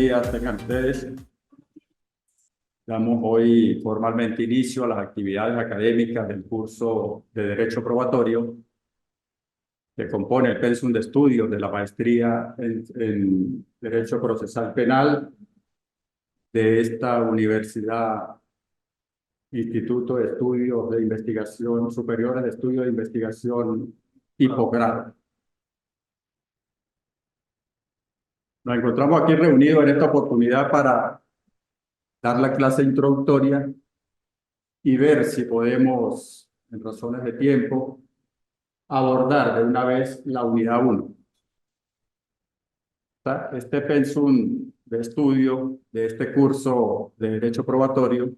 días tengan ustedes. Damos hoy formalmente inicio a las actividades académicas del curso de Derecho Probatorio que compone el pensum de estudios de la maestría en Derecho Procesal Penal de esta Universidad Instituto de Estudios de Investigación Superiores de Estudios de Investigación y Posgrado. Nos encontramos aquí reunidos en esta oportunidad para dar la clase introductoria y ver si podemos, en razones de tiempo, abordar de una vez la unidad 1. Este pensum de estudio de este curso de Derecho Probatorio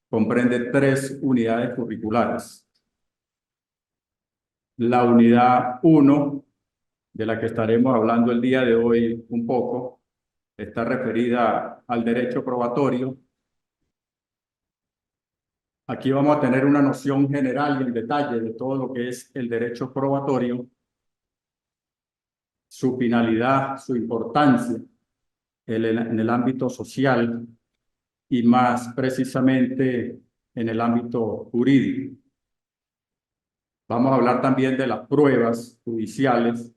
comprende 3 unidades curriculares. La unidad 1, de la que estaremos hablando el día de hoy un poco, está referida al derecho probatorio. Aquí vamos a tener una noción general y en detalle de todo lo que es el derecho probatorio, su finalidad, su importancia en el ámbito social y más precisamente en el ámbito jurídico. Vamos a hablar también de las pruebas judiciales,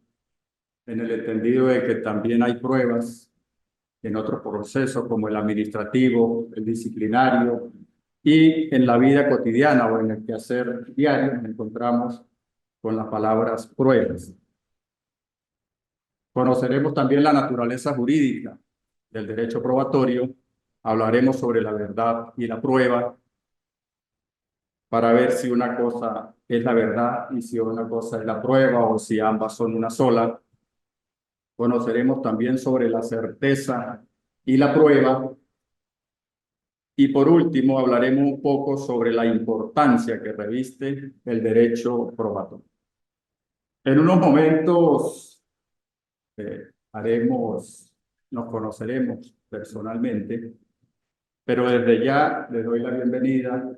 en el entendido de que también hay pruebas en otros procesos como el administrativo, el disciplinario y en la vida cotidiana o en el quehacer diario nos encontramos con las palabras pruebas. Conoceremos también la naturaleza jurídica del derecho probatorio, hablaremos sobre la verdad y la prueba para ver si una cosa es la verdad y si una cosa es la prueba o si ambas son una sola. Conoceremos también sobre la certeza y la prueba. Y por último, hablaremos un poco sobre la importancia que reviste el derecho probatorio. En unos momentos nos conoceremos personalmente, pero desde ya les doy la bienvenida,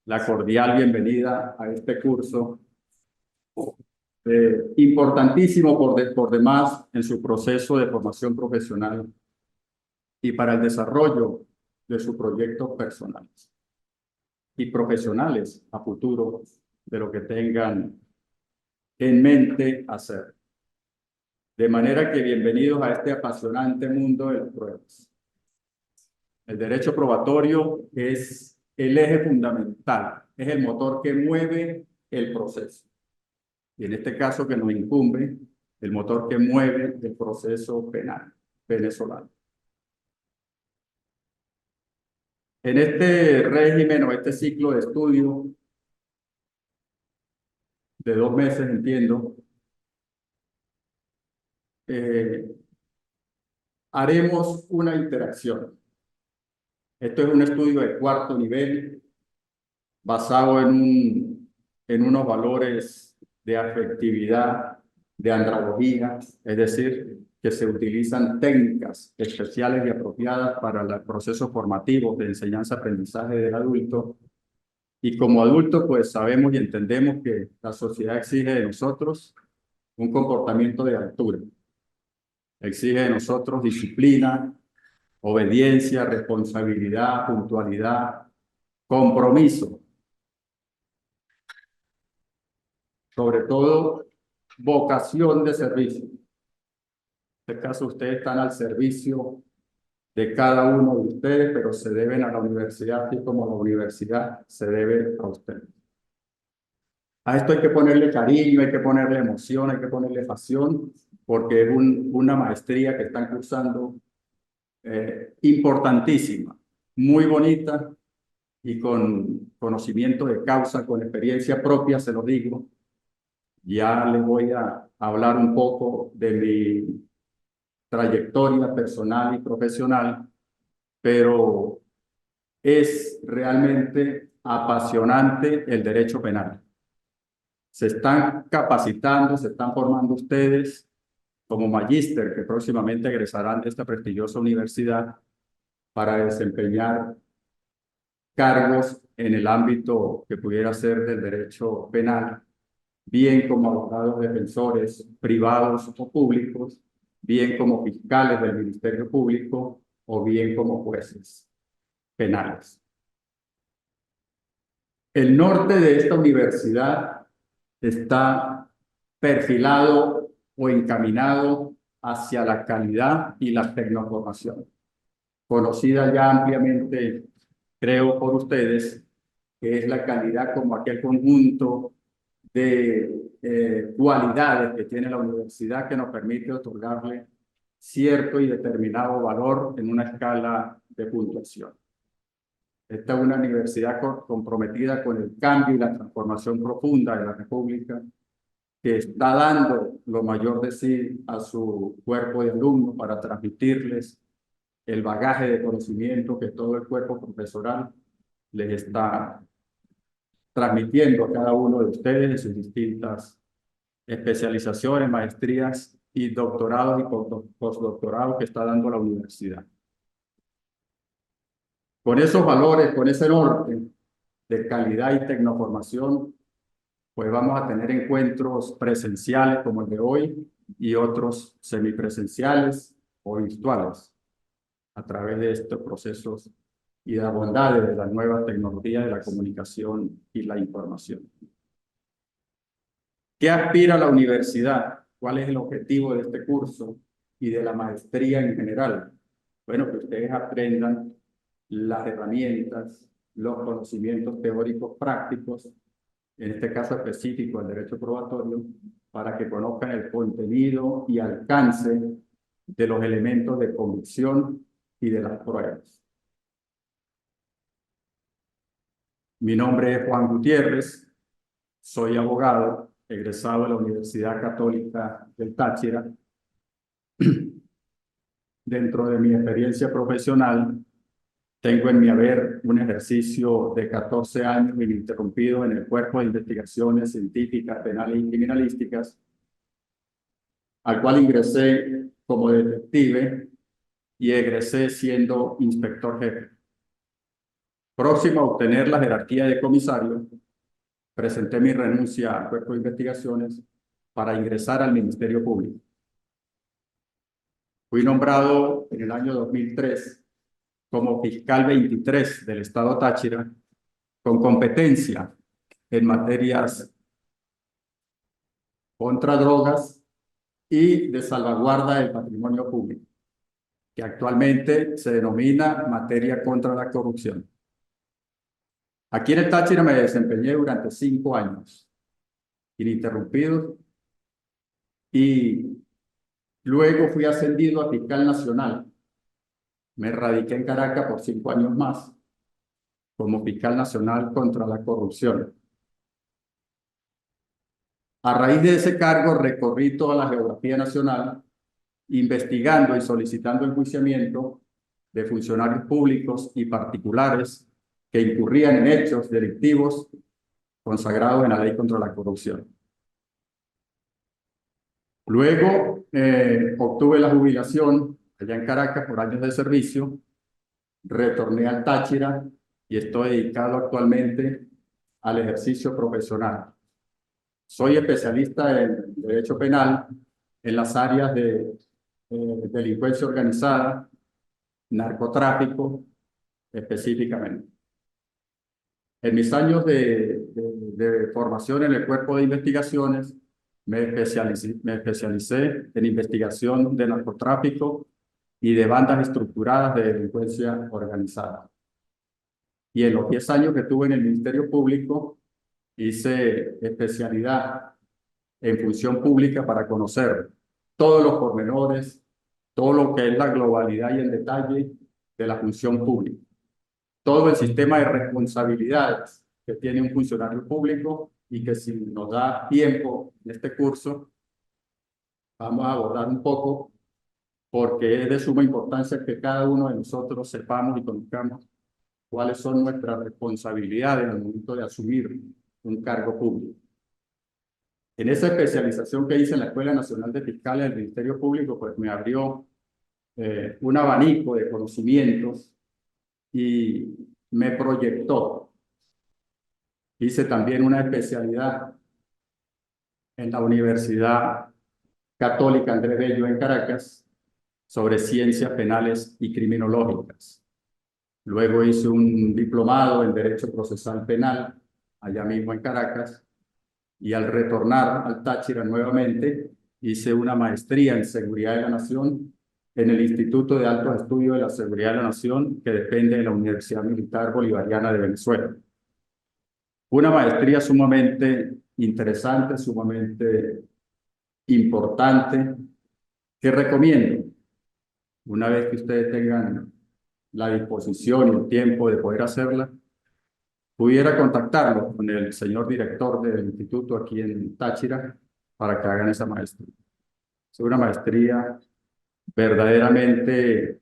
la cordial bienvenida a este curso, importantísimo por demás en su proceso de formación profesional y para el desarrollo de sus proyectos personales y profesionales a futuro de lo que tengan en mente hacer. De manera que bienvenidos a este apasionante mundo de las pruebas. El derecho probatorio es el eje fundamental, es el motor que mueve el proceso. Y en este caso que nos incumbe, el motor que mueve el proceso penal venezolano. En este régimen o este ciclo de estudio de 2 meses, entiendo, haremos una interacción. Esto es un estudio de 4º nivel basado en unos valores de afectividad, de andragogía, es decir, que se utilizan técnicas especiales y apropiadas para el proceso formativo de enseñanza-aprendizaje del adulto. Y como adultos, pues sabemos y entendemos que la sociedad exige de nosotros un comportamiento de altura. Exige de nosotros disciplina, obediencia, responsabilidad, puntualidad, compromiso. Sobre todo, vocación de servicio. En este caso, ustedes están al servicio de cada uno de ustedes, pero se deben a la universidad, así como la universidad se debe a ustedes. A esto hay que ponerle cariño, hay que ponerle emoción, hay que ponerle pasión, porque es una maestría que están cursando importantísima, muy bonita y con conocimiento de causa, con experiencia propia, se lo digo. Ya les voy a hablar un poco de mi trayectoria personal y profesional, pero es realmente apasionante el derecho penal. Se están capacitando, se están formando ustedes como magíster que próximamente egresarán de esta prestigiosa universidad para desempeñar cargos en el ámbito que pudiera ser del derecho penal, bien como abogados defensores privados o públicos, bien como fiscales del Ministerio Público o bien como jueces penales. El norte de esta universidad está perfilado o encaminado hacia la calidad y la tecnoformación, conocida ya ampliamente, creo, por ustedes, que es la calidad como aquel conjunto de cualidades que tiene la universidad que nos permite otorgarle cierto y determinado valor en una escala de puntuación. Esta es una universidad comprometida con el cambio y la transformación profunda de la República, que está dando lo mayor de sí a su cuerpo de alumnos para transmitirles el bagaje de conocimiento que todo el cuerpo profesoral les está transmitiendo a cada uno de ustedes en sus distintas especializaciones, maestrías y doctorados y postdoctorados que está dando la universidad. Con esos valores, con ese norte de calidad y tecnoformación, pues vamos a tener encuentros presenciales como el de hoy y otros semipresenciales o virtuales a través de estos procesos y de las bondades de las nuevas tecnologías de la comunicación y la información. ¿Qué aspira la universidad? ¿Cuál es el objetivo de este curso y de la maestría en general? Bueno, que ustedes aprendan las herramientas, los conocimientos teóricos prácticos, en este caso específico el derecho probatorio, para que conozcan el contenido y alcance de los elementos de convicción y de las pruebas. Mi nombre es Juan Gutiérrez, soy abogado, egresado de la Universidad Católica del Táchira. Dentro de mi experiencia profesional, tengo en mi haber un ejercicio de 14 años ininterrumpido en el Cuerpo de Investigaciones Científicas, Penales y Criminalísticas, al cual ingresé como detective y egresé siendo inspector jefe. Próximo a obtener la jerarquía de comisario, presenté mi renuncia al Cuerpo de Investigaciones para ingresar al Ministerio Público. Fui nombrado en el año 2003 como fiscal 23 del Estado Táchira, con competencia en materias contra drogas y de salvaguarda del patrimonio público, que actualmente se denomina materia contra la corrupción. Aquí en el Táchira me desempeñé durante 5 años, ininterrumpidos, y luego fui ascendido a fiscal nacional. Me radiqué en Caracas por 5 años más, como fiscal nacional contra la corrupción. A raíz de ese cargo recorrí toda la geografía nacional, investigando y solicitando enjuiciamiento de funcionarios públicos y particulares que incurrían en hechos delictivos consagrados en la ley contra la corrupción. Luego obtuve la jubilación allá en Caracas por años de servicio, retorné al Táchira y estoy dedicado actualmente al ejercicio profesional. Soy especialista en derecho penal en las áreas de delincuencia organizada, narcotráfico específicamente. En mis años de formación en el Cuerpo de Investigaciones, me especialicé en investigación de narcotráfico y de bandas estructuradas de delincuencia organizada. Y en los 10 años que tuve en el Ministerio Público, hice especialidad en función pública para conocer todos los pormenores, todo lo que es la globalidad y el detalle de la función pública. Todo el sistema de responsabilidades que tiene un funcionario público y que si nos da tiempo en este curso, vamos a abordar un poco porque es de suma importancia que cada uno de nosotros sepamos y conozcamos cuáles son nuestras responsabilidades al momento de asumir un cargo público. En esa especialización que hice en la Escuela Nacional de Fiscales del Ministerio Público, pues me abrió un abanico de conocimientos y me proyectó. Hice también una especialidad en la Universidad Católica Andrés Bello en Caracas sobre ciencias penales y criminológicas. Luego hice un diplomado en Derecho Procesal Penal, allá mismo en Caracas, y al retornar al Táchira nuevamente, hice una maestría en Seguridad de la Nación en el Instituto de Altos Estudios de la Seguridad de la Nación, que depende de la Universidad Militar Bolivariana de Venezuela. Una maestría sumamente interesante, sumamente importante, que recomiendo. Una vez que ustedes tengan la disposición y el tiempo de poder hacerla, pudiera contactarlo con el señor director del instituto aquí en Táchira para que hagan esa maestría. Es una maestría verdaderamente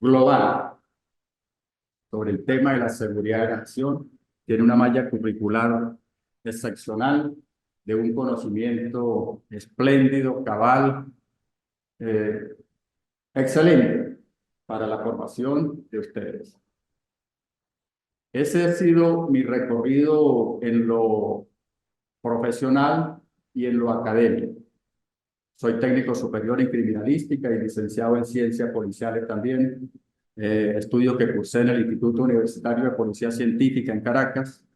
global sobre el tema de la seguridad de la nación. Tiene una malla curricular excepcional, de un conocimiento espléndido, cabal, excelente para la formación de ustedes. Ese ha sido mi recorrido en lo profesional y en lo académico. Soy técnico superior en criminalística y licenciado en ciencias policiales también. Estudio que cursé en el Instituto Universitario de Policía Científica en Caracas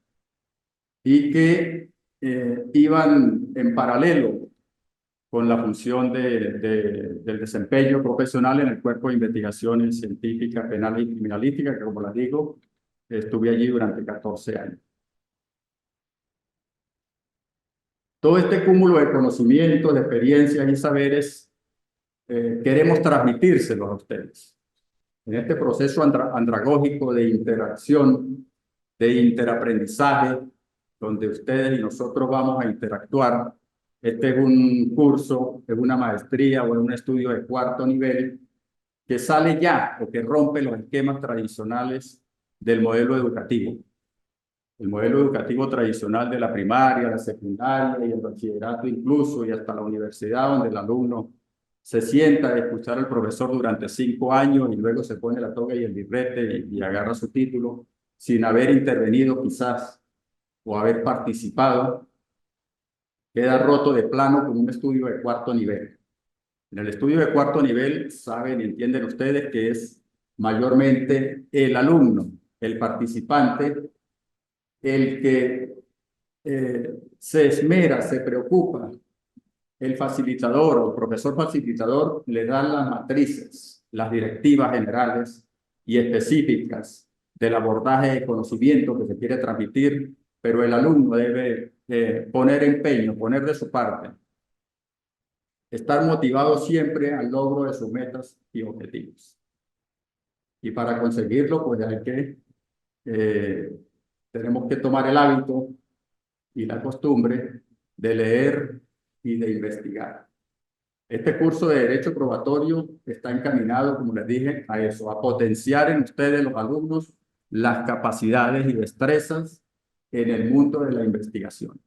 y que iban en paralelo con la función del desempeño profesional en el Cuerpo de Investigaciones Científicas, Penales y Criminalísticas, que como les digo, estuve allí durante 14 años. Todo este cúmulo de conocimientos, de experiencias y saberes queremos transmitírselos a ustedes. En este proceso andragógico de interacción, de interaprendizaje, donde ustedes y nosotros vamos a interactuar. Este es un curso, es una maestría o es un estudio de cuarto nivel que sale ya o que rompe los esquemas tradicionales del modelo educativo. El modelo educativo tradicional de la primaria, la secundaria y el bachillerato incluso, y hasta la universidad, donde el alumno se sienta a escuchar al profesor durante 5 años y luego se pone la toga y el birrete y agarra su título sin haber intervenido quizás o haber participado, queda roto de plano con un estudio de cuarto nivel. En el estudio de cuarto nivel saben y entienden ustedes que es mayormente el alumno, el participante, el que se esmera, se preocupa. El facilitador o el profesor facilitador le da las matrices, las directivas generales y específicas del abordaje de conocimiento que se quiere transmitir, pero el alumno debe poner empeño, poner de su parte, estar motivado siempre al logro de sus metas y objetivos. Y para conseguirlo, pues hay que, tenemos que tomar el hábito y la costumbre de leer y de investigar. Este curso de Derecho Probatorio está encaminado, como les dije, a eso, a potenciar en ustedes, los alumnos, las capacidades y destrezas en el mundo de la investigación.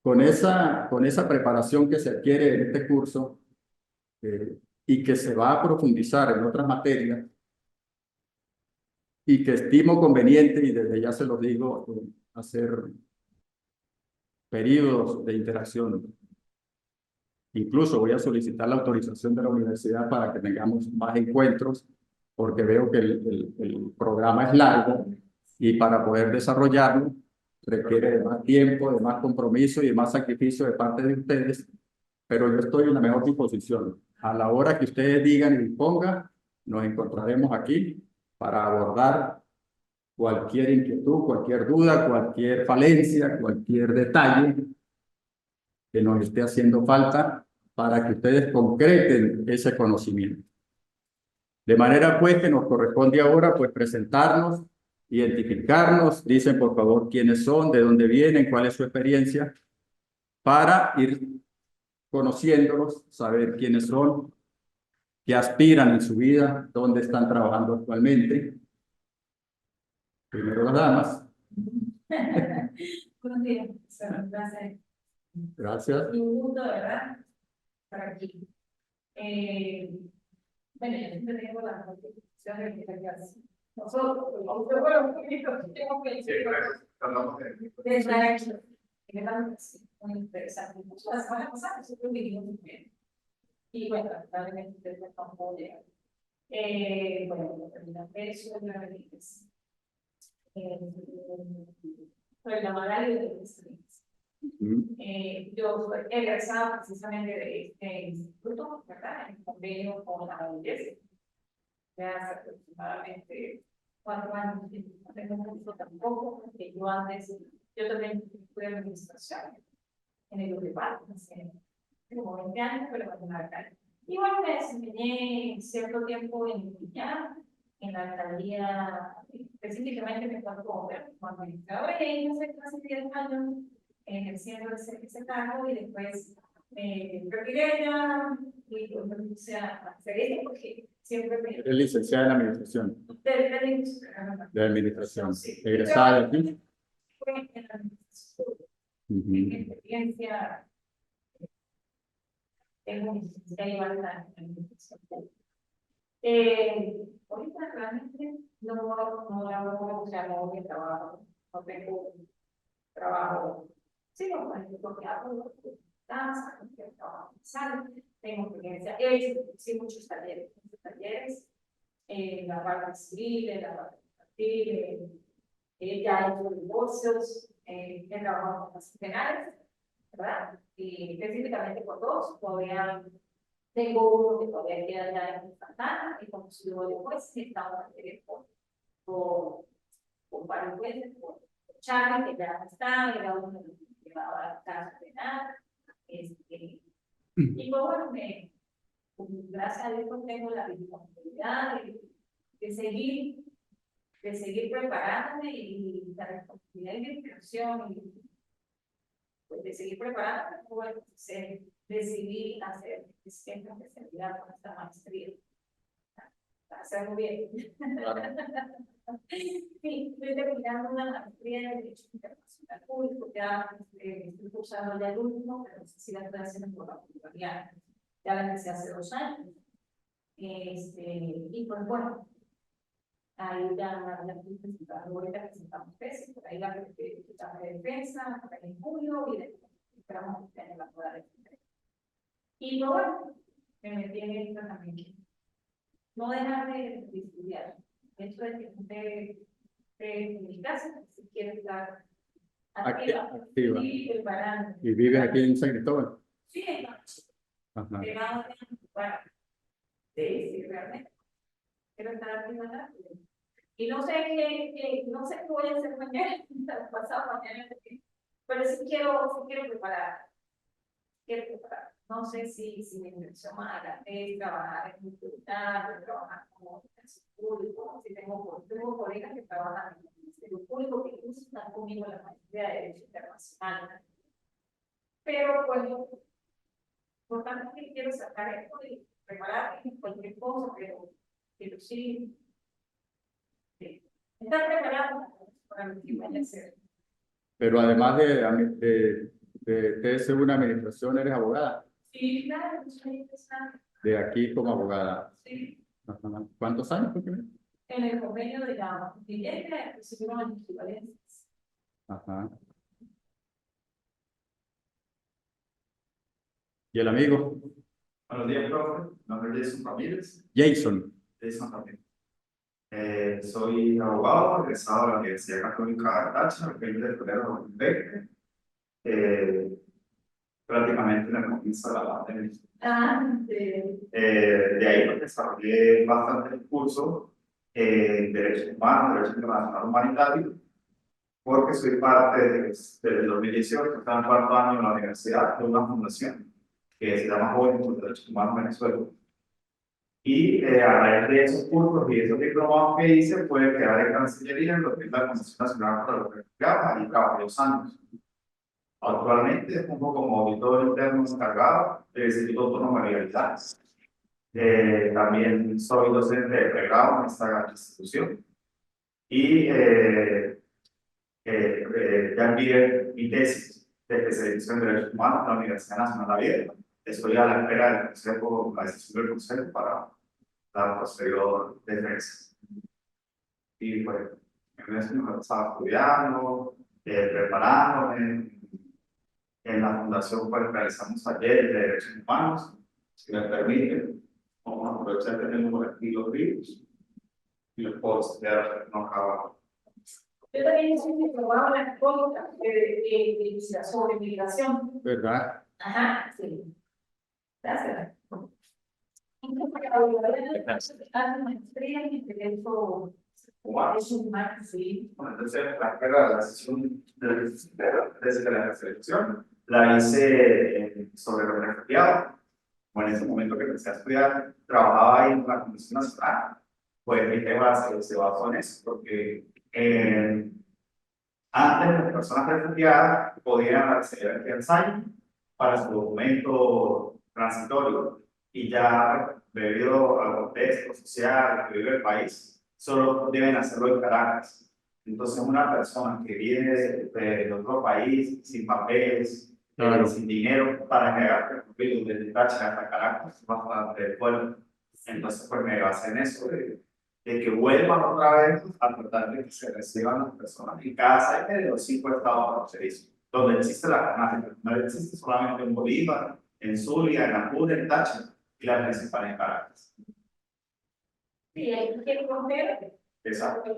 Con esa preparación que se adquiere en este curso y que se va a profundizar en otras materias, y que estimo conveniente, y desde ya se lo digo, hacer periodos de interacción. Incluso voy a solicitar la autorización de la universidad para que tengamos más encuentros, porque veo que el programa es largo y para poder desarrollarlo requiere de más tiempo, de más compromiso y de más sacrificio de parte de ustedes, pero yo estoy en la mejor disposición. A la hora que ustedes digan y dispongan, nos encontraremos aquí para abordar cualquier inquietud, cualquier duda, cualquier falencia, cualquier detalle que nos esté haciendo falta para que ustedes concreten ese conocimiento. De manera pues que nos corresponde ahora pues presentarnos, identificarnos, dicen por favor quiénes son, de dónde vienen, cuál es su experiencia, para ir conociéndolos, saber quiénes son, qué aspiran en su vida, dónde están trabajando actualmente. Primero las damas. Buenos días, un placer. Gracias. Y un gusto, ¿verdad? Estar aquí. Bueno, yo siempre tengo la notificación de que nosotros, aunque bueno, tengo que decir de estar aquí. realmente sí, muy interesante. Incluso la semana pasada nosotros vivimos muy bien. Y bueno, lamentablemente ustedes no puedo llegar. Bueno, terminar eso, la realización. Pues la modalidad de experiencia. Yo soy egresada precisamente de este instituto, ¿verdad? En convenio con la UNED. Ya hace aproximadamente 4 años, no tengo mucho tampoco, porque yo también fui administración en el Uribal, hace como 20 años, pero en la alcaldía. Y bueno, me desempeñé cierto tiempo en Viña, en la alcaldía, específicamente me tocó como administradora, y ahí hace casi 10 años ejerciendo ese cargo, y después me retiré ya, y pues me puse a hacer esto, porque siempre me... Es licenciada en administración. De administración. Sí. Egresada de aquí. Fue en la administración. Ujú. Experiencia, tengo mi licencia y la administración. Ahorita realmente no hago, o sea, no voy a trabajo, no tengo trabajo, sí, no, porque hago danza, trabajo, tengo experiencia, sí, muchos talleres, en la parte civil, en la parte infantil, ya he hecho divorcios, he trabajado con las penales, ¿verdad? Y específicamente por dos, todavía tengo uno que todavía queda ya en Santana, y como si luego después estamos con varios jueces, por Charlie, que ya está, era uno de los que llevaba a la casa penal, y pues bueno, gracias a Dios tengo la disponibilidad de seguir preparándome y la responsabilidad de mi instrucción y pues, de seguir preparándome, pues, decidí hacer esta especialidad con esta maestría. Para hacerlo bien. Claro. Sí, estoy terminando una maestría en Derecho Internacional Público, ya estoy cursando ya el último, pero no sé si la estoy haciendo por la universidad. Ya la empecé hace 2 años. Y pues bueno, ahí ya la presentando, ahorita presentamos tesis, por ahí la de defensa, por ahí en julio, y después esperamos que la pueda defender. Y luego, bueno, me metí en esto también. No dejar de estudiar. Esto de comunicarse, si quieres estar activa. Y preparando. ¿Y vives aquí en San Cristóbal? Sí, Ajá. Bueno, sí, realmente. Quiero estar activa. Y no sé qué voy a hacer mañana, pasado mañana, pero sí quiero preparar. No sé si mi intención más es trabajar en un tribunal, trabajar como público, si tengo colegas que trabajan en el Ministerio Público, que incluso están conmigo en la maestría de Derecho Internacional. Pero pues, por tanto, que quiero sacar esto y preparar cualquier cosa, pero sí, estar preparado para lo que vaya a hacer. Pero además de TSU, una administración, ¿eres abogada? Sí, claro, soy interesante. De aquí como abogada. Sí. Ajá. ¿Cuántos años? En el convenio de la vivienda recibieron las equivalencias. Ajá. ¿Y el amigo? Buenos días, profe. Mi nombre es Jason Ramírez. Jason. Jason Ramírez. Soy abogado, egresado de la Universidad Católica de Táchira, el 20 de febrero de 2020. Prácticamente en el comienzo de la pandemia. De ahí pues, desarrollé bastante cursos en Derechos Humanos, Derecho Internacional Humanitario, porque soy parte desde el 2018, estaba en 4º año en la universidad, de una fundación que se llama Jóvenes por Derechos Humanos Venezuela. Y a raíz de esos cursos y esos diplomados que hice, fue quedar en Cancillería en lo que es la Comisión Nacional para los Refugiados, allí trabajé 2 años. Actualmente, junto como auditor interno encargado del Instituto Autónomo de Legalidades. También soy docente de pregrado en esta institución. Y ya envié mi tesis de especialización en Derechos Humanos en la Universidad Nacional Abierta. Estoy a la espera del Consejo, la decisión del Consejo para la posterior defensa. Y pues, en eso me estaba estudiando, preparándome, fundación pues realizamos talleres de derechos humanos, si me permite. Vamos a aprovechar que tenemos por aquí los libros y los puedo estudiar no acabados. Yo también soy diplomado en la escuela sobre migración. ¿Verdad? Ajá, sí. Gracias. Maestría en derecho humano, sí. Bueno, entonces la carrera de la sesión desde la selección la hice sobre los refugiados. Bueno, en ese momento que empecé a estudiar, trabajaba ahí en la Comisión Nacional. Pues mi tema se basó en eso, porque antes las personas refugiadas podían acceder al fianzaillo para su documento transitorio y ya debido al contexto social que vive el país, solo deben hacerlo en Caracas. Entonces una persona que viene de otro país sin papeles, Claro. sin dinero para llegar desde Táchira hasta Caracas es bastante fuerte. Entonces pues me basé en eso de que vuelvan otra vez a tratar de que se reciban las personas en cada de los 5 estados fronterizos, donde existe la canasta. No existe solamente en Bolívar, en Zulia, en Apure, en Táchira y la principal en Caracas. Sí, hay que coger. Exacto.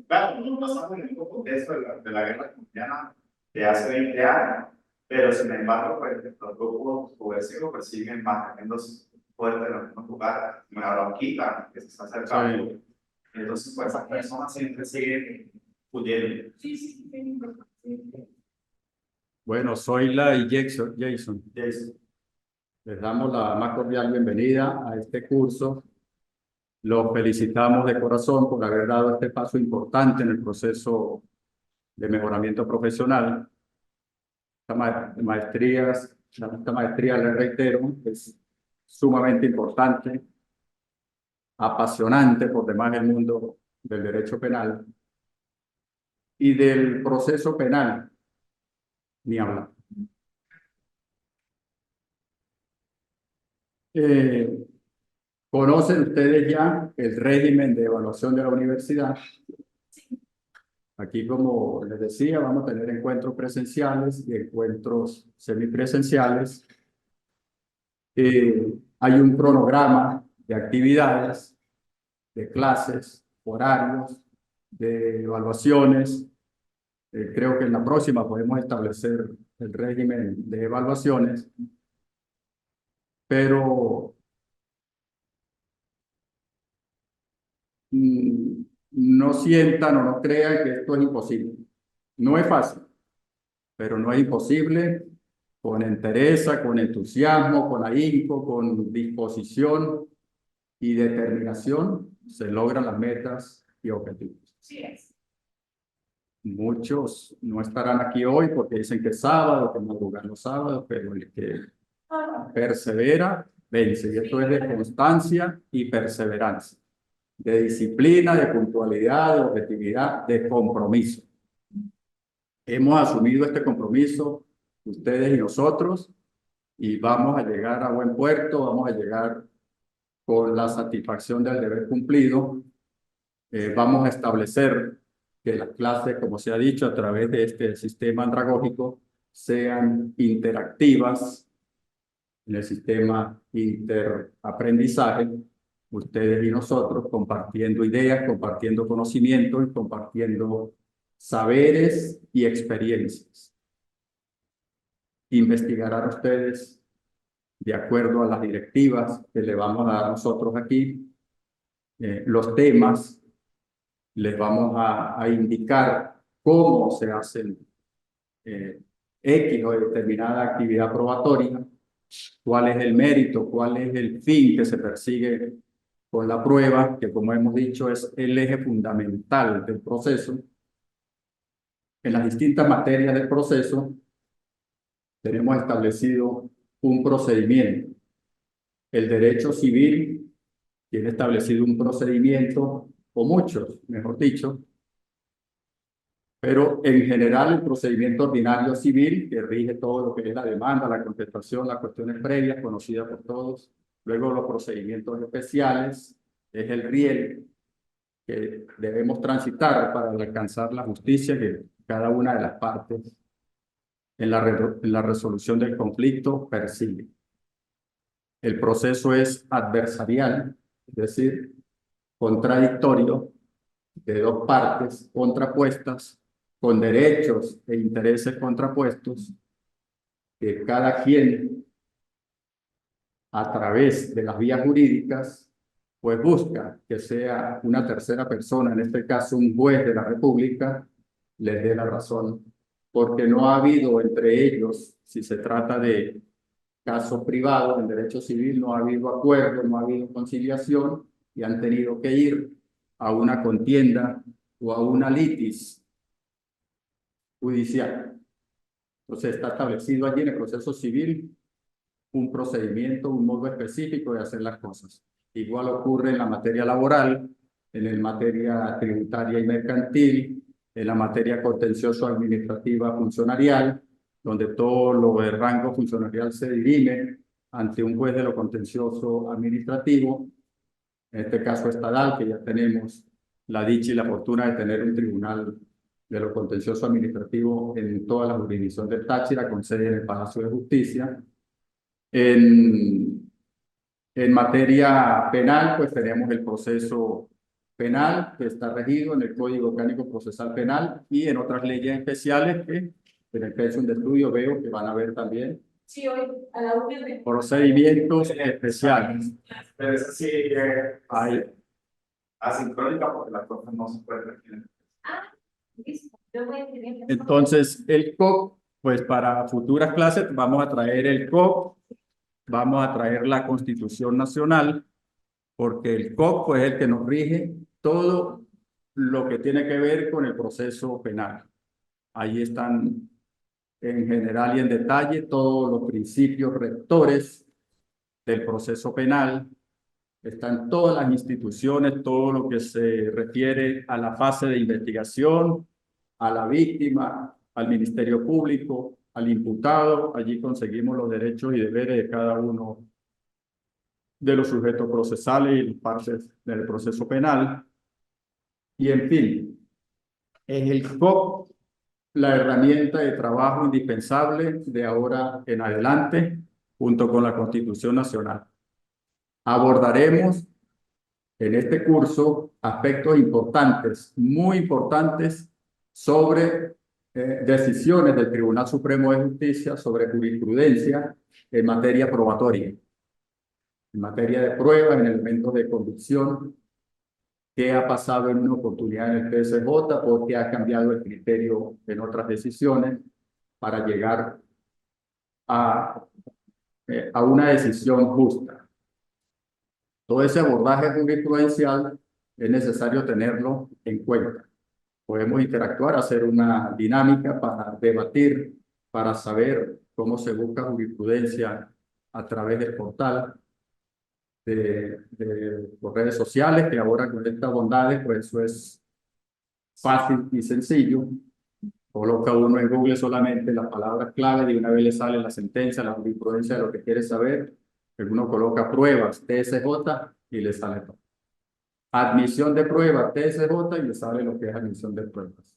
Claro, no pasamos en el mismo contexto de la guerra colombiana de hace 20 años, pero sin embargo, pues, los grupos subversivos pues, siguen manteniéndose fuertes en los mismos lugares, como la Bronquita, que se está acercando. Sí. Entonces, pues, esas personas siempre siguen huyendo. Sí, sí, sí. Bueno, Zoila y Jason. Jason. Les damos la más cordial bienvenida a este curso. Los felicitamos de corazón por haber dado este paso importante en el proceso de mejoramiento profesional. Esta maestría, les reitero, es sumamente importante, apasionante por demás el mundo del derecho penal y del proceso penal, ni hablar. ¿Conocen ustedes ya el régimen de evaluación de la universidad? Aquí, como les decía, vamos a tener encuentros presenciales y encuentros semipresenciales. Hay un cronograma de actividades, de clases, horarios, de evaluaciones. Creo que en la próxima podemos establecer el régimen de evaluaciones, pero no sientan o no crean que esto es imposible. No es fácil, pero no es imposible. Con entereza, con entusiasmo, con ahínco, con disposición y determinación, se logran las metas y objetivos. Sí es. Muchos no estarán aquí hoy porque dicen que es sábado, que madrugan los sábados, pero el que persevera, vence. Y esto es de constancia y perseverancia, de disciplina, de puntualidad, de objetividad, de compromiso. Hemos asumido este compromiso, ustedes y nosotros, y vamos a llegar a buen puerto, vamos a llegar con la satisfacción del deber cumplido. Vamos a establecer que las clases, como se ha dicho, a través de este sistema andragógico, sean interactivas en el sistema interaprendizaje, ustedes y nosotros, compartiendo ideas, compartiendo conocimientos y compartiendo saberes y experiencias. Investigarán ustedes, de acuerdo a las directivas que le vamos a dar nosotros aquí, los temas. Les vamos a indicar cómo se hacen X o determinada actividad probatoria, cuál es el mérito, cuál es el fin que se persigue con la prueba, que como hemos dicho es el eje fundamental del proceso. En las distintas materias del proceso tenemos establecido un procedimiento. El derecho civil tiene establecido un procedimiento, o muchos, mejor dicho, pero en general el procedimiento ordinario civil, que rige todo lo que es la demanda, la contestación, las cuestiones previas, conocidas por todos. Luego los procedimientos especiales, es el riel que debemos transitar para alcanzar la justicia que cada una de las partes en la resolución del conflicto persigue. El proceso es adversarial, es decir, contradictorio, de dos partes contrapuestas, con derechos e intereses contrapuestos, que cada quien, a través de las vías jurídicas, pues busca que sea una tercera persona, en este caso un juez de la República, les dé la razón, porque no ha habido entre ellos, si se trata de casos privados en derecho civil, no ha habido acuerdo, no ha habido conciliación y han tenido que ir a una contienda o a una litis judicial. Entonces está establecido allí en el proceso civil un procedimiento, un modo específico de hacer las cosas. Igual ocurre en la materia laboral, en la materia tributaria y mercantil, en la materia contencioso-administrativa funcionarial, donde todo lo de rango funcionarial se dirime ante un juez de lo contencioso administrativo, en este caso estadal, que ya tenemos la dicha y la fortuna de tener un tribunal de lo contencioso administrativo en toda la jurisdicción del Táchira, con sede en el Palacio de Justicia. En materia penal, pues tenemos el proceso penal que está regido en el Código Orgánico Procesal Penal y en otras leyes especiales que en el pensum de estudio veo que van a ver también. Sí, hoy a la una de... Procedimientos especiales. Pero es así, hay asincrónica porque las cosas no se pueden refiere. Ah, listo. Yo voy a tener... Entonces, el COP, pues para futuras clases vamos a traer el COP, vamos a traer la Constitución Nacional, porque el COP pues, es el que nos rige todo lo que tiene que ver con el proceso penal. Ahí están en general y en detalle todos los principios rectores del proceso penal, están todas las instituciones, todo lo que se refiere a la fase de investigación, a la víctima, al Ministerio Público, al imputado. Allí conseguimos los derechos y deberes de cada uno de los sujetos procesales y las partes del proceso penal. Y en fin, es el COP la herramienta de trabajo indispensable de ahora en adelante, junto con la Constitución Nacional. Abordaremos en este curso aspectos importantes, muy importantes, sobre decisiones del Tribunal Supremo de Justicia, sobre jurisprudencia en materia probatoria, en materia de pruebas, en elementos de convicción, qué ha pasado en una oportunidad en el TSJ, por qué ha cambiado el criterio en otras decisiones para llegar a una decisión justa. Todo ese abordaje jurisprudencial es necesario tenerlo en cuenta. Podemos interactuar, hacer una dinámica para debatir, para saber cómo se busca jurisprudencia a través del portal de las redes sociales, que ahora con estas bondades, pues eso es fácil y sencillo. Coloca uno en Google solamente las palabras clave y de una vez le sale la sentencia, la jurisprudencia de lo que quiere saber. Uno coloca pruebas, TSJ, y le sale todo. Admisión de pruebas, TSJ, y le sale lo que es admisión de pruebas.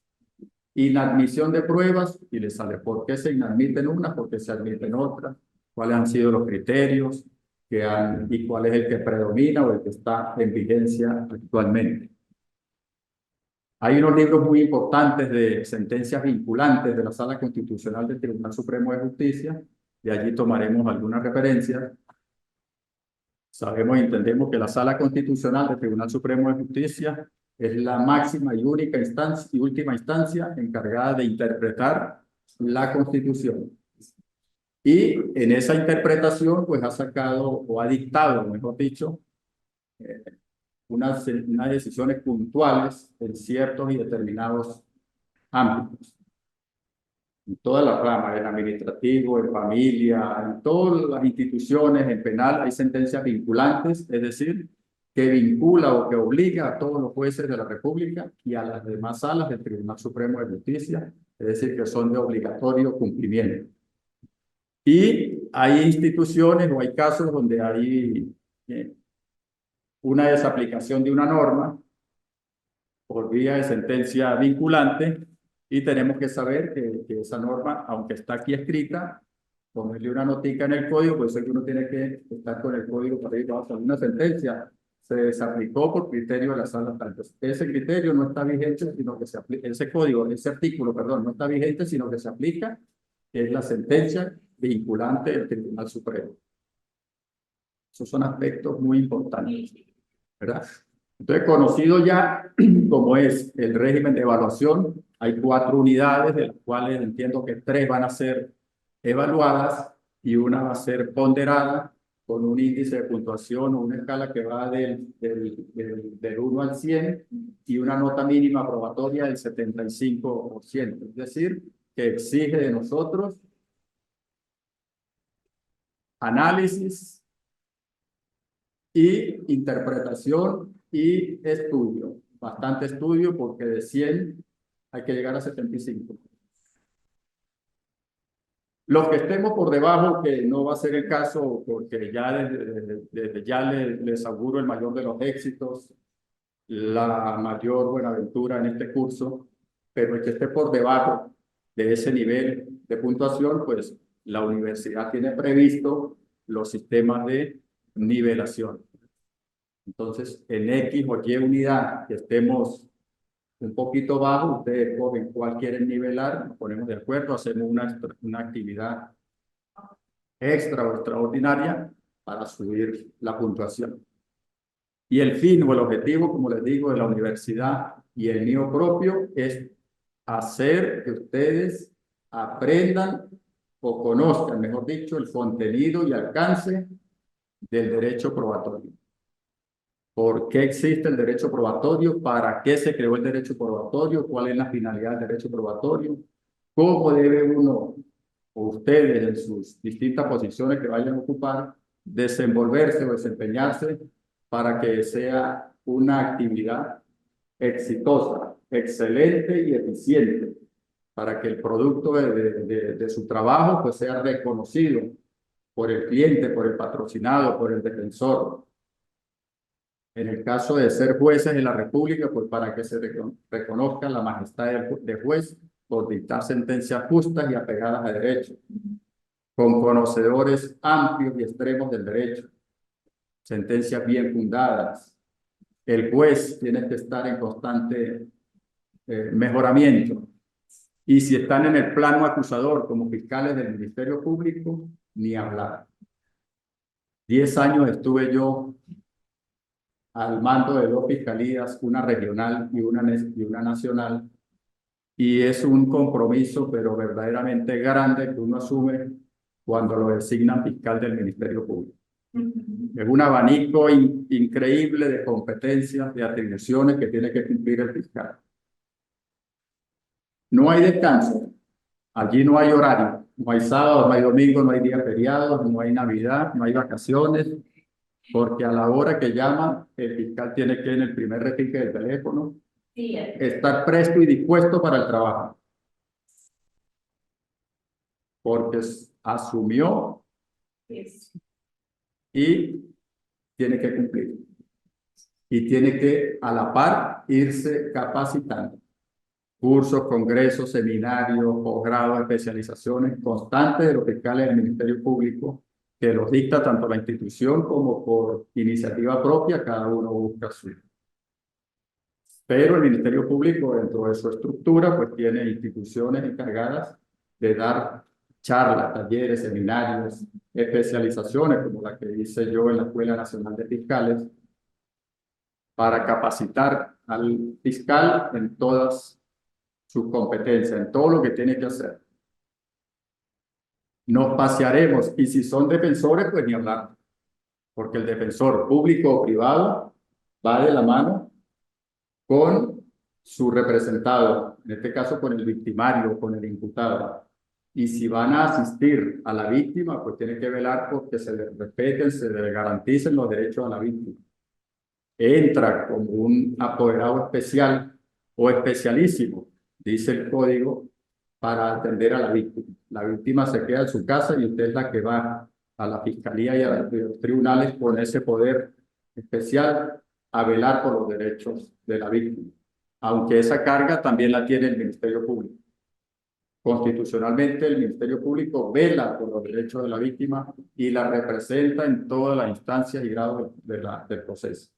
Inadmisión de pruebas, y le sale por qué se inadmiten unas, por qué se admiten otras, cuáles han sido los criterios y cuál es el que predomina o el que está en vigencia actualmente. Hay unos libros muy importantes de sentencias vinculantes de la Sala Constitucional del Tribunal Supremo de Justicia, y allí tomaremos algunas referencias. Sabemos y entendemos que la Sala Constitucional del Tribunal Supremo de Justicia es la máxima y única instancia y última instancia encargada de interpretar la Constitución. Y en esa interpretación, pues ha sacado o ha dictado, mejor dicho, unas decisiones puntuales en ciertos y determinados ámbitos. En todas las ramas, en administrativo, en familia, en todas las instituciones, en penal, hay sentencias vinculantes, es decir, que vincula o que obliga a todos los jueces de la República y a las demás salas del Tribunal Supremo de Justicia, es decir, que son de obligatorio cumplimiento. Y hay instituciones o hay casos donde hay una desaplicación de una norma por vía de sentencia vinculante Y tenemos que saber que esa norma, aunque está aquí escrita, ponerle una notica en el código, pues es que uno tiene que estar con el código para ir a una sentencia. Se desaplicó por criterio de la sala tal. Entonces, ese criterio no está vigente, sino que se aplica, ese código, ese artículo, perdón, no está vigente, sino que se aplica, que es la sentencia vinculante del Tribunal Supremo. Esos son aspectos muy importantes, ¿verdad? Entonces, conocido ya como es el régimen de evaluación, hay 4 unidades, de las cuales entiendo que 3 van a ser evaluadas y una va a ser ponderada con un índice de puntuación o una escala que va del 1 al 100 y una nota mínima aprobatoria del 75%. Es decir, que exige de nosotros análisis y interpretación y estudio. Bastante estudio porque de 100 hay que llegar a 75. Los que estemos por debajo, que no va a ser el caso, porque ya desde ya les auguro el mayor de los éxitos, la mayor buenaventura en este curso, pero el que esté por debajo de ese nivel de puntuación, pues la universidad tiene previsto los sistemas de nivelación. Entonces, en X o Y unidad que estemos un poquito bajo, ustedes cogen cuál quieren nivelar, nos ponemos de acuerdo, hacemos una actividad extra o extraordinaria para subir la puntuación. Y el fin o el objetivo, como les digo, de la universidad y el mío propio es hacer que ustedes aprendan o conozcan, mejor dicho, el contenido y alcance del derecho probatorio. ¿Por qué existe el derecho probatorio? ¿Para qué se creó el derecho probatorio? ¿Cuál es la finalidad del derecho probatorio? ¿Cómo debe uno, o ustedes en sus distintas posiciones que vayan a ocupar, desenvolverse o desempeñarse para que sea una actividad exitosa, excelente y eficiente, para que el producto de su trabajo pues sea reconocido por el cliente, por el patrocinado, por el defensor? En el caso de ser jueces en la República, pues para que se reconozca la majestad de juez por dictar sentencias justas y apegadas a derecho, con conocedores amplios y extremos del derecho, sentencias bien fundadas. El juez tiene que estar en constante mejoramiento. Y si están en el plano acusador como fiscales del Ministerio Público, ni hablar. 10 años estuve yo al mando de 2 fiscalías, una regional y una nacional, y es un compromiso, pero verdaderamente grande, que uno asume cuando lo designan fiscal del Ministerio Público. Es un abanico increíble de competencias, de atribuciones que tiene que cumplir el fiscal. No hay descanso, allí no hay horario, no hay sábado, no hay domingo, no hay días feriados, no hay Navidad, no hay vacaciones, porque a la hora que llama, el fiscal tiene que en el primer repique del teléfono estar presto y dispuesto para el trabajo. Porque asumió y tiene que cumplir. Y tiene que a la par irse capacitando. Cursos, congresos, seminarios, posgrados, especializaciones constantes de los fiscales del Ministerio Público, que los dicta tanto la institución como por iniciativa propia, cada uno busca suyo. Pero el Ministerio Público, dentro de su estructura, pues tiene instituciones encargadas de dar charlas, talleres, seminarios, especializaciones, como la que hice yo en la Escuela Nacional de Fiscales, para capacitar al fiscal en todas sus competencias, en todo lo que tiene que hacer. Nos pasearemos, y si son defensores, pues ni hablar, porque el defensor público o privado va de la mano con su representado, en este caso con el victimario, con el imputado. Y si van a asistir a la víctima, pues tiene que velar porque se le respeten, se le garanticen los derechos a la víctima. Entra como un apoderado especial o especialísimo, dice el código, para atender a la víctima. La víctima se queda en su casa y usted es la que va a la fiscalía y a los tribunales con ese poder especial a velar por los derechos de la víctima, aunque esa carga también la tiene el Ministerio Público. Constitucionalmente, el Ministerio Público vela por los derechos de la víctima y la representa en todas las instancias y grados del proceso.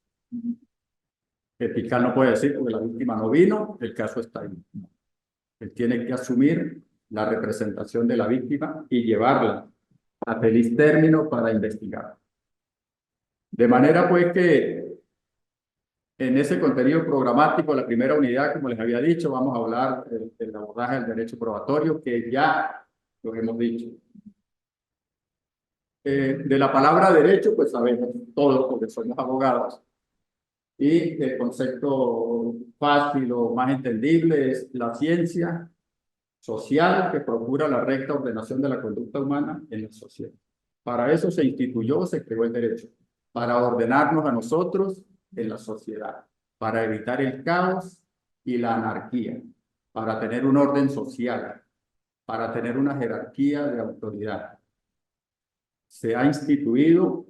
El fiscal no puede decir porque la víctima no vino, el caso está ahí. Él tiene que asumir la representación de la víctima y llevarla a feliz término para investigar. De manera pues que en ese contenido programático, la primera unidad, como les había dicho, vamos a hablar del abordaje del derecho probatorio, que ya lo hemos dicho. De la palabra derecho, pues sabemos todos porque somos abogados. Y el concepto fácil o más entendible es la ciencia social que procura la recta ordenación de la conducta humana en la sociedad. Para eso se instituyó, se creó el derecho, para ordenarnos a nosotros en la sociedad, para evitar el caos y la anarquía, para tener un orden social, para tener una jerarquía de autoridad. Se ha instituido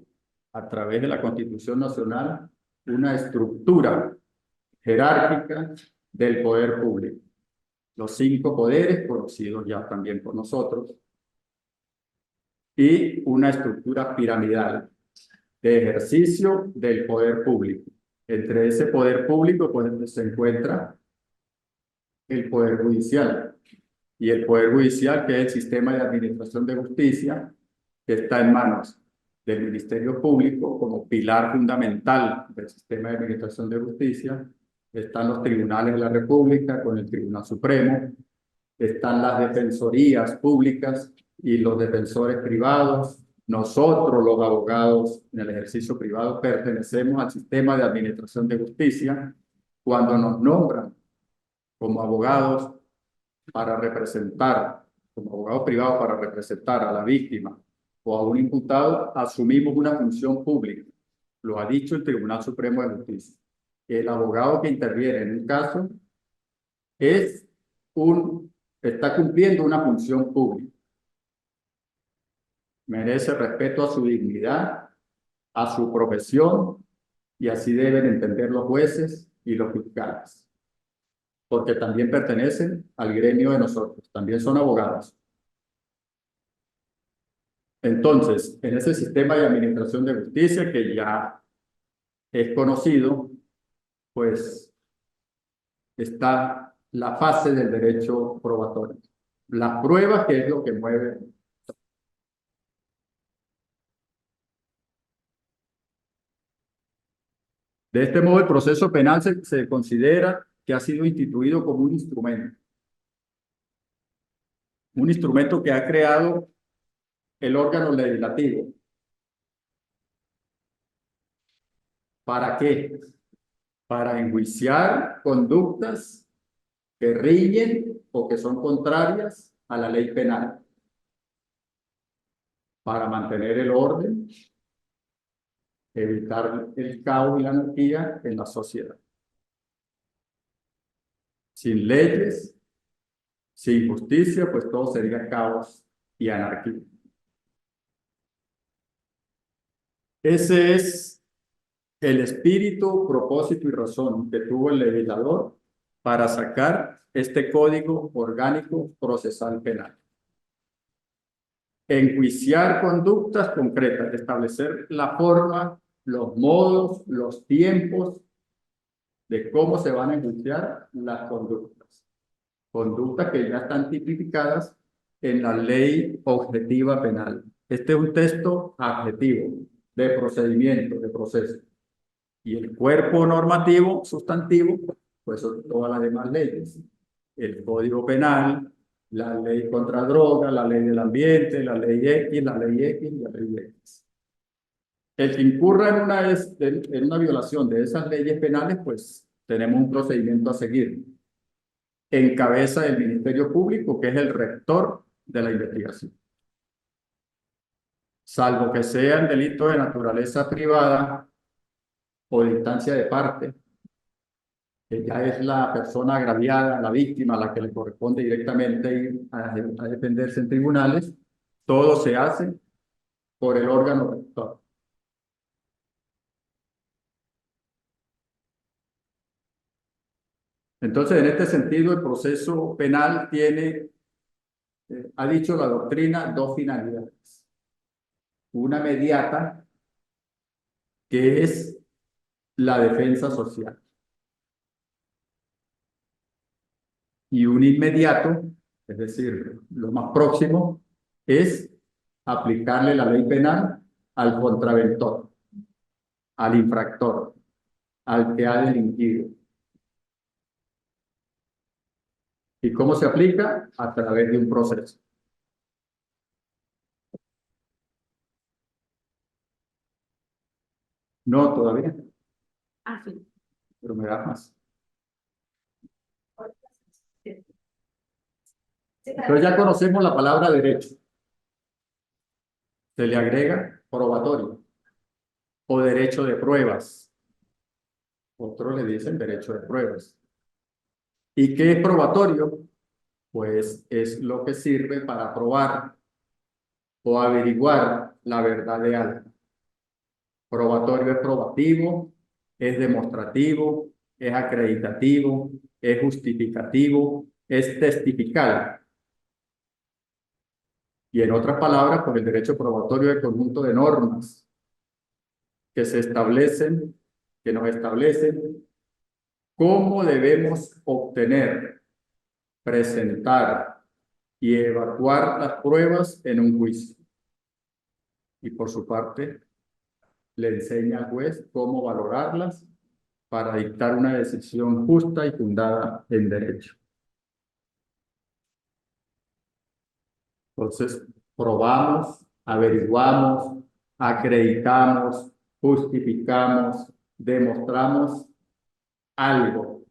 a través de la Constitución Nacional una estructura jerárquica del poder público. Los 5 poderes, conocidos ya también por nosotros, y una estructura piramidal de ejercicio del poder público. Entre ese poder público pues, se encuentra el poder judicial, y el poder judicial, que es el sistema de administración de justicia, que está en manos del Ministerio Público como pilar fundamental del sistema de administración de justicia. Están los tribunales de la República con el Tribunal Supremo, están las defensorías públicas y los defensores privados. Nosotros, los abogados en el ejercicio privado, pertenecemos al sistema de administración de justicia. Cuando nos nombran como abogados para representar, como abogados privados para representar a la víctima o a un imputado, asumimos una función pública. Lo ha dicho el Tribunal Supremo de Justicia. El abogado que interviene en un caso está cumpliendo una función pública. Merece respeto a su dignidad, a su profesión, y así deben entender los jueces y los fiscales, porque también pertenecen al gremio de nosotros, también son abogados. Entonces, en ese sistema de administración de justicia que ya es conocido, pues está la fase del derecho probatorio. Las pruebas, que es lo que mueve. De este modo, el proceso penal se considera que ha sido instituido como un instrumento que ha creado el órgano legislativo. ¿Para qué? Para enjuiciar conductas que riñen o que son contrarias a la ley penal, para mantener el orden, evitar el caos y la anarquía en la sociedad. Sin leyes, sin justicia, pues todo sería caos y anarquía. Ese es el espíritu, propósito y razón que tuvo el legislador para sacar este Código Orgánico Procesal Penal. Enjuiciar conductas concretas, establecer la forma, los modos, los tiempos de cómo se van a enjuiciar las conductas. Conductas que ya están tipificadas en la Ley Objetiva Penal. Este es un texto adjetivo de procedimiento, de proceso. Y el cuerpo normativo sustantivo, pues son todas las demás leyes. El Código Penal, la Ley contra Droga, la Ley del Ambiente, la Ley X, la Ley X y la Ley X. El que incurra en una violación de esas leyes penales, pues tenemos un procedimiento a seguir. En cabeza del Ministerio Público, que es el rector de la investigación. Salvo que sean delitos de naturaleza privada o de instancia de parte, que ya es la persona agraviada, la víctima, a la que le corresponde directamente ir a defenderse en tribunales, todo se hace por el órgano rector. Entonces, en este sentido, el proceso penal tiene ha dicho la doctrina dos finalidades. Una mediata, que es la defensa social. Y un inmediato, es decir, lo más próximo, es aplicarle la ley penal al contraventor, al infractor, al que ha delinquido. ¿Y cómo se aplica? A través de un proceso. No, todavía, Ah, sí. pero me da más. Entonces ya conocemos la palabra derecho. Se le agrega probatorio o derecho de pruebas. Otros le dicen derecho de pruebas. ¿Y qué es probatorio? Pues es lo que sirve para probar o averiguar la verdad de algo. Probatorio es probativo, es demostrativo, es acreditativo, es justificativo, es testifical. Y en otras palabras, pues el derecho probatorio es el conjunto de normas que se establecen, que nos establecen cómo debemos obtener, presentar y evacuar las pruebas en un juicio. Y por su parte, le enseña al juez cómo valorarlas para dictar una decisión justa y fundada en derecho. Entonces, probamos, averiguamos, acreditamos, justificamos, demostramos algo.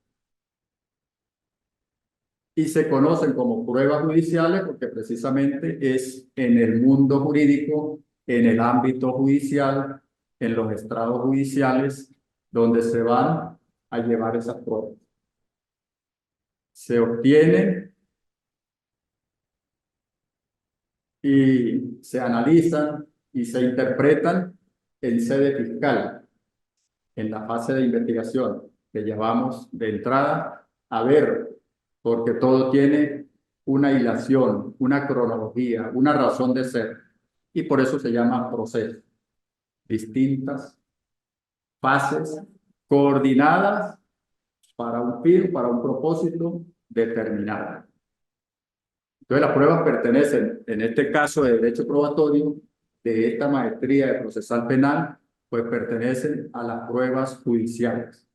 Y se conocen como pruebas judiciales porque precisamente es en el mundo jurídico, en el ámbito judicial, en los estrados judiciales, donde se van a llevar esas pruebas. Se obtienen y se analizan y se interpretan en sede fiscal, en la fase de investigación que llevamos de entrada a ver, porque todo tiene una hilación, una cronología, una razón de ser, y por eso se llama proceso. Distintas fases coordinadas para un fin, para un propósito determinado. Entonces, las pruebas pertenecen, en este caso de derecho probatorio, de esta maestría de procesal penal, pues pertenecen a las pruebas judiciales.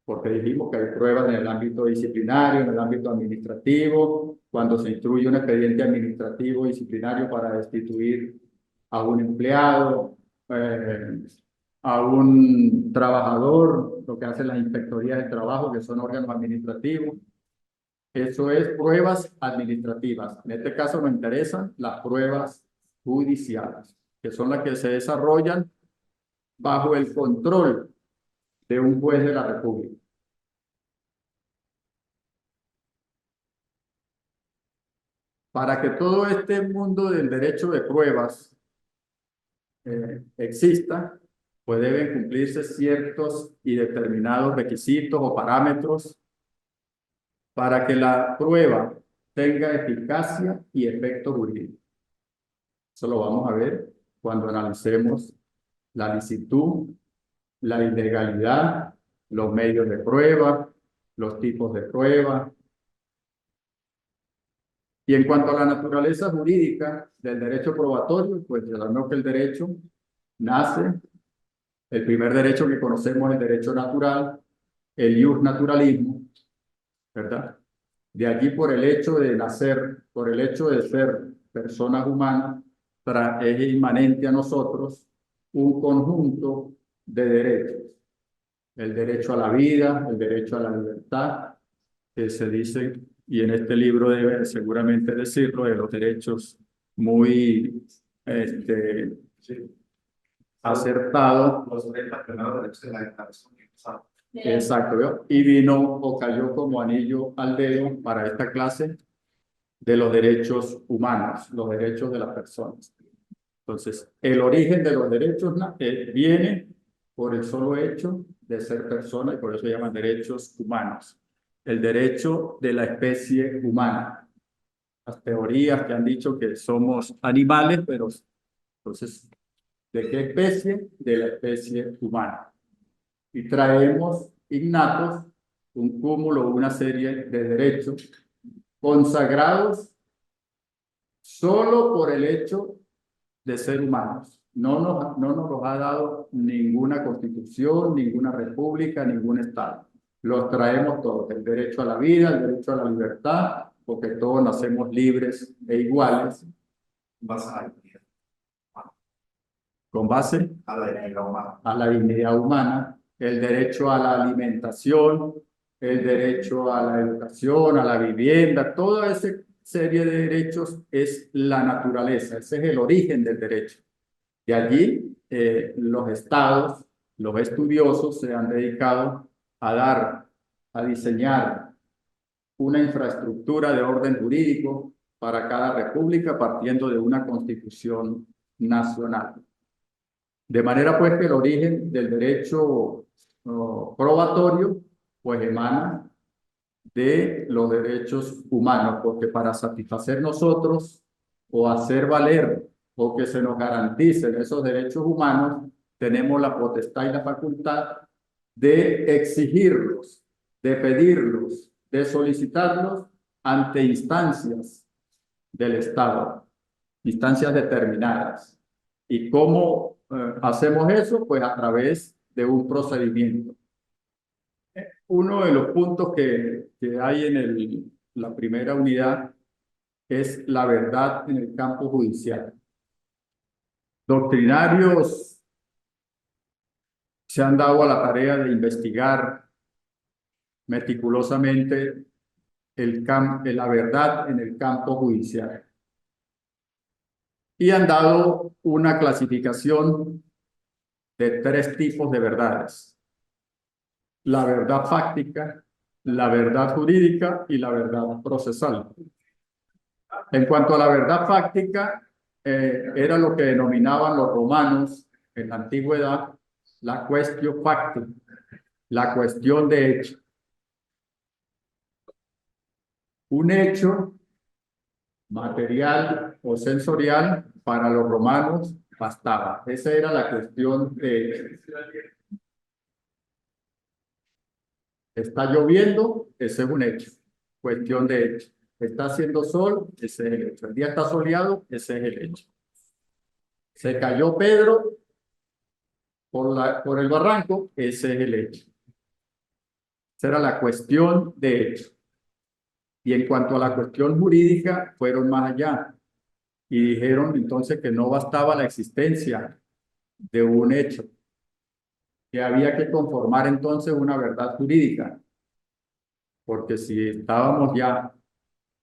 Porque dijimos que hay pruebas en el ámbito disciplinario, en el ámbito administrativo, cuando se instruye un expediente administrativo disciplinario para destituir a un empleado, a un trabajador, lo que hacen las inspectorías de trabajo, que son órganos administrativos. Eso es pruebas administrativas. En este caso me interesan las pruebas judiciales, que son las que se desarrollan bajo el control de un juez de la República. Para que todo este mundo del derecho de pruebas exista, pues deben cumplirse ciertos y determinados requisitos o parámetros para que la prueba tenga eficacia y efecto jurídico. Eso lo vamos a ver cuando analicemos la licitud, la ilegalidad, los medios de prueba, los tipos de prueba. Y en cuanto a la naturaleza jurídica del derecho probatorio, pues sabemos que el derecho nace, el primer derecho que conocemos es el derecho natural, el ius naturalismo, ¿verdad? De allí por el hecho de nacer, por el hecho de ser personas humanas, es inmanente a nosotros un conjunto de derechos. El derecho a la vida, el derecho a la libertad, que se dice, y en este libro debe seguramente decirlo, de los derechos muy acertados. Los 30 primeros derechos de la declaración universal. Exacto, ¿vio? Y vino o cayó como anillo al dedo para esta clase de los derechos humanos, los derechos de las personas. Entonces, el origen de los derechos viene por el solo hecho de ser persona y por eso se llaman derechos humanos. El derecho de la especie humana. las teorías que han dicho que somos animales, pero entonces, ¿de qué especie? De la especie humana. Y traemos innatos un cúmulo, una serie de derechos consagrados solo por el hecho de ser humanos. No nos los ha dado ninguna constitución, ninguna república, ningún estado. Los traemos todos, el derecho a la vida, el derecho a la libertad, porque todos nacemos libres e iguales. Vas a la dignidad Con base humana. a la dignidad humana, el derecho a la alimentación, el derecho a la educación, a la vivienda, toda esa serie de derechos es la naturaleza, ese es el origen del derecho. De allí los estados, los estudiosos se han dedicado a diseñar una infraestructura de orden jurídico para cada república partiendo de una constitución nacional. De manera pues que el origen del derecho probatorio pues emana de los derechos humanos, porque para satisfacer nosotros o hacer valer o que se nos garanticen esos derechos humanos, tenemos la potestad y la facultad de exigirlos, de pedirlos, de solicitarlos ante instancias del Estado, instancias determinadas. ¿Y cómo hacemos eso? Pues a través de un procedimiento. Uno de los puntos que hay en la primera unidad es la verdad en el campo judicial. Doctrinarios se han dado a la tarea de investigar meticulosamente la verdad en el campo judicial. Y han dado una clasificación de 3 tipos de verdades: la verdad fáctica, la verdad jurídica y la verdad procesal. En cuanto a la verdad fáctica, era lo que denominaban los romanos en la antigüedad la quaestio facti, la cuestión de hecho. Un hecho material o sensorial para los romanos bastaba. Esa era la cuestión de hecho. Está lloviendo, ese es un hecho, cuestión de hecho. Está haciendo sol, ese es el hecho. El día está soleado, ese es el hecho. Se cayó Pedro por el barranco, ese es el hecho. Esa era la cuestión de hecho. Y en cuanto a la cuestión jurídica, fueron más allá y dijeron entonces que no bastaba la existencia de un hecho, que había que conformar entonces una verdad jurídica, porque si estábamos ya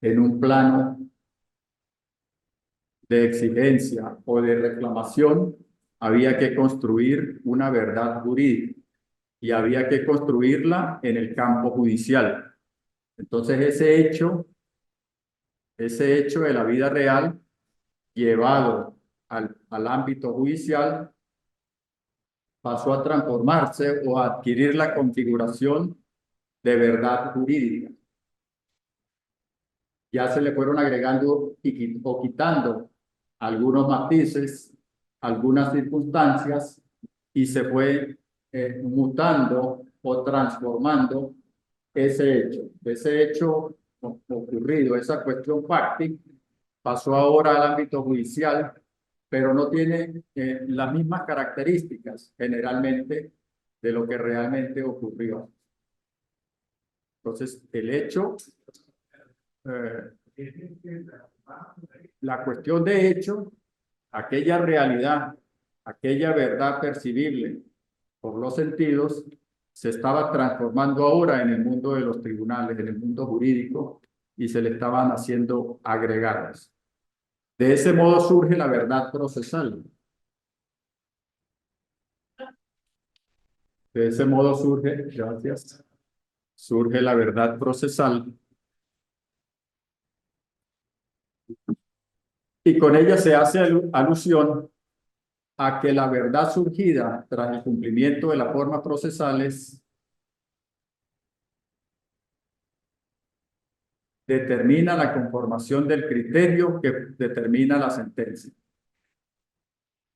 en un plano de exigencia o de reclamación, había que construir una verdad jurídica y había que construirla en el campo judicial. Entonces ese hecho de la vida real llevado al ámbito judicial pasó a transformarse o a adquirir la configuración de verdad jurídica. Ya se le fueron agregando o quitando algunos matices, algunas circunstancias, y se fue mutando o transformando ese hecho. Ese hecho ocurrido, esa cuestión fáctica, pasó ahora al ámbito judicial, pero no tiene las mismas características generalmente de lo que realmente ocurrió. Entonces, el hecho, la cuestión de hecho, aquella realidad, aquella verdad percibible por los sentidos, se estaba transformando ahora en el mundo de los tribunales, en el mundo jurídico, y se le estaban haciendo agregados. De ese modo surge la verdad procesal. De ese modo surge la verdad procesal. Y con ella se hace alusión a que la verdad surgida tras el cumplimiento de las formas procesales determina la conformación del criterio que determina la sentencia.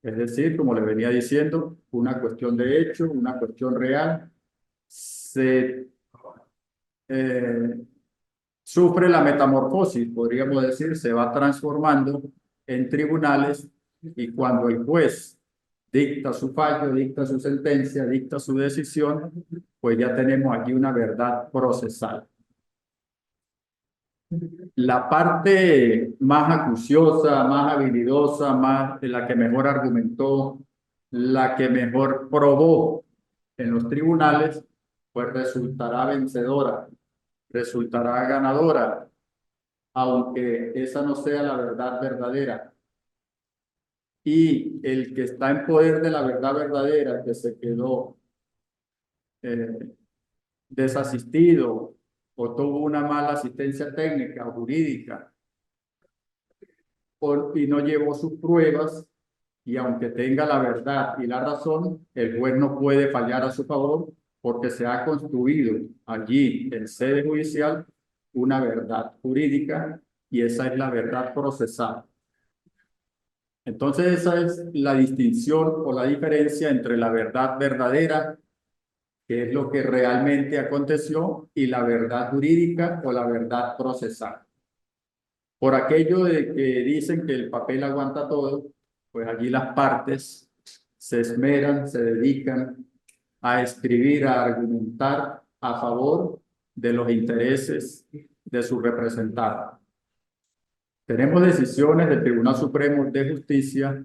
Es decir, como le venía diciendo, una cuestión de hecho, una cuestión real, se sufre la metamorfosis, podríamos decir, se va transformando en tribunales, y cuando el juez dicta su fallo, dicta su sentencia, dicta su decisión, pues ya tenemos aquí una verdad procesal. La parte más acuciosa, más habilidosa, la que mejor argumentó, la que mejor probó en los tribunales, pues resultará vencedora, resultará ganadora, aunque esa no sea la verdad verdadera. Y el que está en poder de la verdad verdadera, que se quedó desasistido o tuvo una mala asistencia técnica o jurídica y no llevó sus pruebas, y aunque tenga la verdad y la razón, el juez no puede fallar a su favor porque se ha construido allí en sede judicial una verdad jurídica, y esa es la verdad procesal. Entonces esa es la distinción o la diferencia entre la verdad verdadera, que es lo que realmente aconteció, y la verdad jurídica o la verdad procesal. Por aquello de que dicen que el papel aguanta todo, pues allí las partes se esmeran, se dedican a escribir, a argumentar a favor de los intereses de su representado. Tenemos decisiones del Tribunal Supremo de Justicia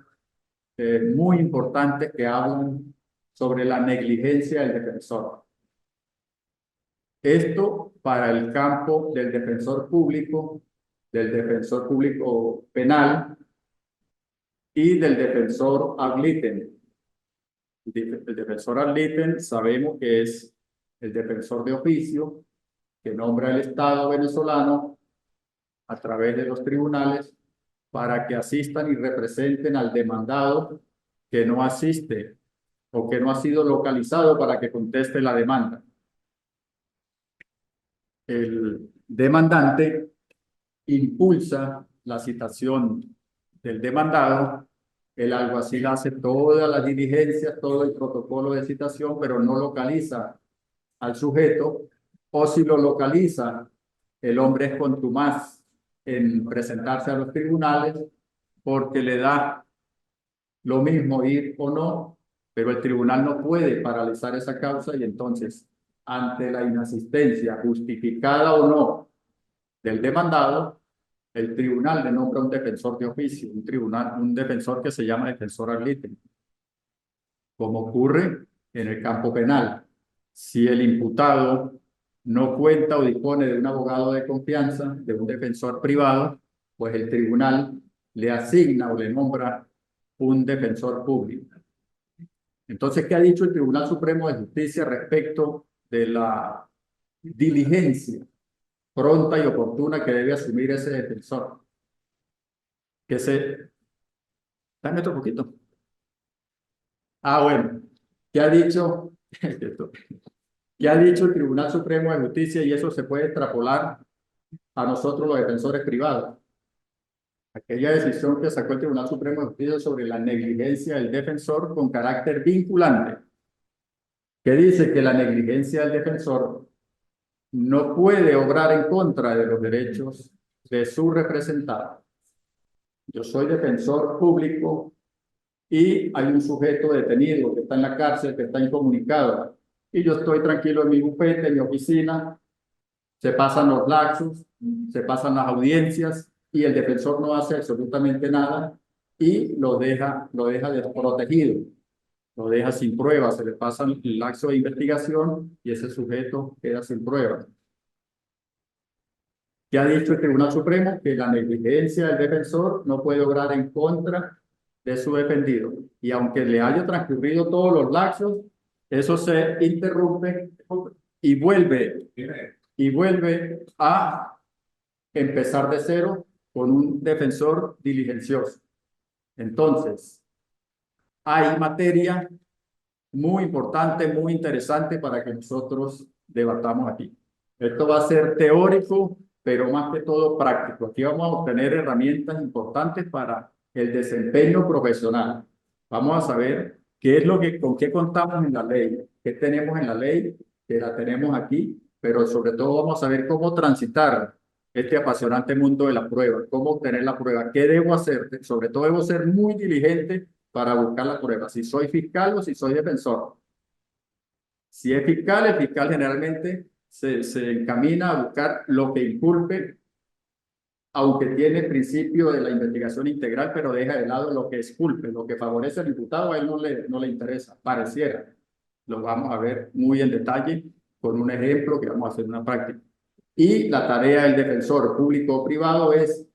muy importantes que hablan sobre la negligencia del defensor. Esto para el campo del defensor público penal y del defensor ad litem. El defensor ad litem sabemos que es el defensor de oficio que nombra el Estado venezolano a través de los tribunales para que asistan y representen al demandado que no asiste o que no ha sido localizado para que conteste la demanda. El demandante impulsa la citación del demandado, el alguacil hace todas las diligencias, todo el protocolo de citación, pero no localiza al sujeto, o si lo localiza, el hombre es contumaz en presentarse a los tribunales porque le da lo mismo ir o no, pero el tribunal no puede paralizar esa causa, y entonces, ante la inasistencia justificada o no del demandado, el tribunal le nombra un defensor de oficio, un defensor que se llama defensor ad litem, como ocurre en el campo penal. Si el imputado no cuenta o dispone de un abogado de confianza, de un defensor privado, pues el tribunal le asigna o le nombra un defensor público. Entonces, ¿qué ha dicho el Tribunal Supremo de Justicia respecto de la diligencia pronta y oportuna que debe asumir ese defensor? Dame otro poquito. Bueno, ¿qué ha dicho? ¿Qué ha dicho el Tribunal Supremo de Justicia? Y eso se puede extrapolar a nosotros los defensores privados. Aquella decisión que sacó el Tribunal Supremo de Justicia sobre la negligencia del defensor con carácter vinculante, que dice que la negligencia del defensor no puede obrar en contra de los derechos de su representado. Yo soy defensor público y hay un sujeto detenido que está en la cárcel, que está incomunicado, y yo estoy tranquilo en mi bufete, en mi oficina, se pasan los lapsos, se pasan las audiencias, y el defensor no hace absolutamente nada y lo deja desprotegido, lo deja sin pruebas, se le pasa el lapso de investigación y ese sujeto queda sin pruebas. ¿Qué ha dicho el Tribunal Supremo? Que la negligencia del defensor no puede obrar en contra de su defendido, y aunque le haya transcurrido todos los lapsos, eso se interrumpe y vuelve a empezar de cero con un defensor diligencioso. Entonces, hay materia muy importante, muy interesante para que nosotros debatamos aquí. Esto va a ser teórico, pero más que todo práctico. Aquí vamos a obtener herramientas importantes para el desempeño profesional. Vamos a saber qué es lo que, con qué contamos en la ley, qué tenemos en la ley, que la tenemos aquí, pero sobre todo vamos a saber cómo transitar este apasionante mundo de la prueba, cómo obtener la prueba, qué debo hacer. Sobre todo debo ser muy diligente para buscar la prueba, si soy fiscal o si soy defensor. Si es fiscal, el fiscal generalmente se encamina a buscar lo que inculpe, aunque tiene el principio de la investigación integral, pero deja de lado lo que exculpe, lo que favorece al imputado, a él no le interesa, pareciera. Lo vamos a ver muy en detalle con un ejemplo que vamos a hacer en una práctica. Y la tarea del defensor público o privado es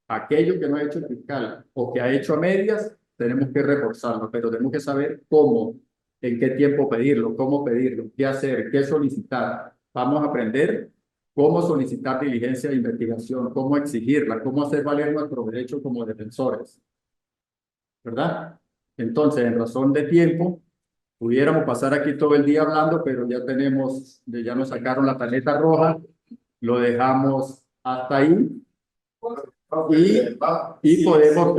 aquello que no ha hecho el fiscal o que ha hecho a medias, tenemos que reforzarlo, pero tenemos que saber cómo, en qué tiempo pedirlo, cómo pedirlo, qué hacer, qué solicitar. Vamos a aprender cómo solicitar diligencia de investigación, cómo exigirla, cómo hacer valer nuestros derechos como defensores. ¿Verdad? Entonces, en razón de tiempo, pudiéramos pasar aquí todo el día hablando, pero ya nos sacaron la tarjeta roja, lo dejamos hasta ahí. Y podemos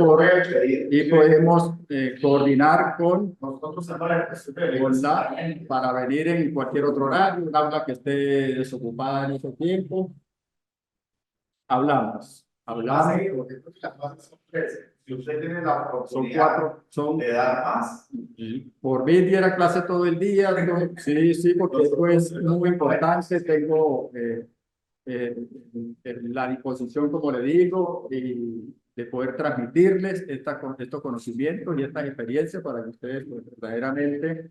coordinar con para venir en cualquier otro horario, un aula que esté desocupada en ese tiempo. Hablamos. Si usted tiene la Son oportunidad de dar más. Por mí diera clase todo el día. Sí, porque esto es muy importante. Tengo la disposición, como le digo, y de poder transmitirles estos conocimientos y estas experiencias para que ustedes pues, verdaderamente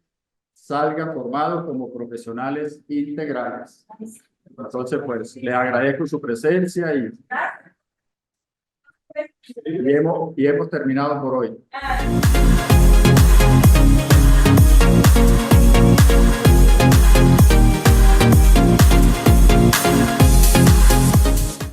salgan formados como profesionales integrales. Entonces, pues, les agradezco su presencia y hemos terminado por hoy.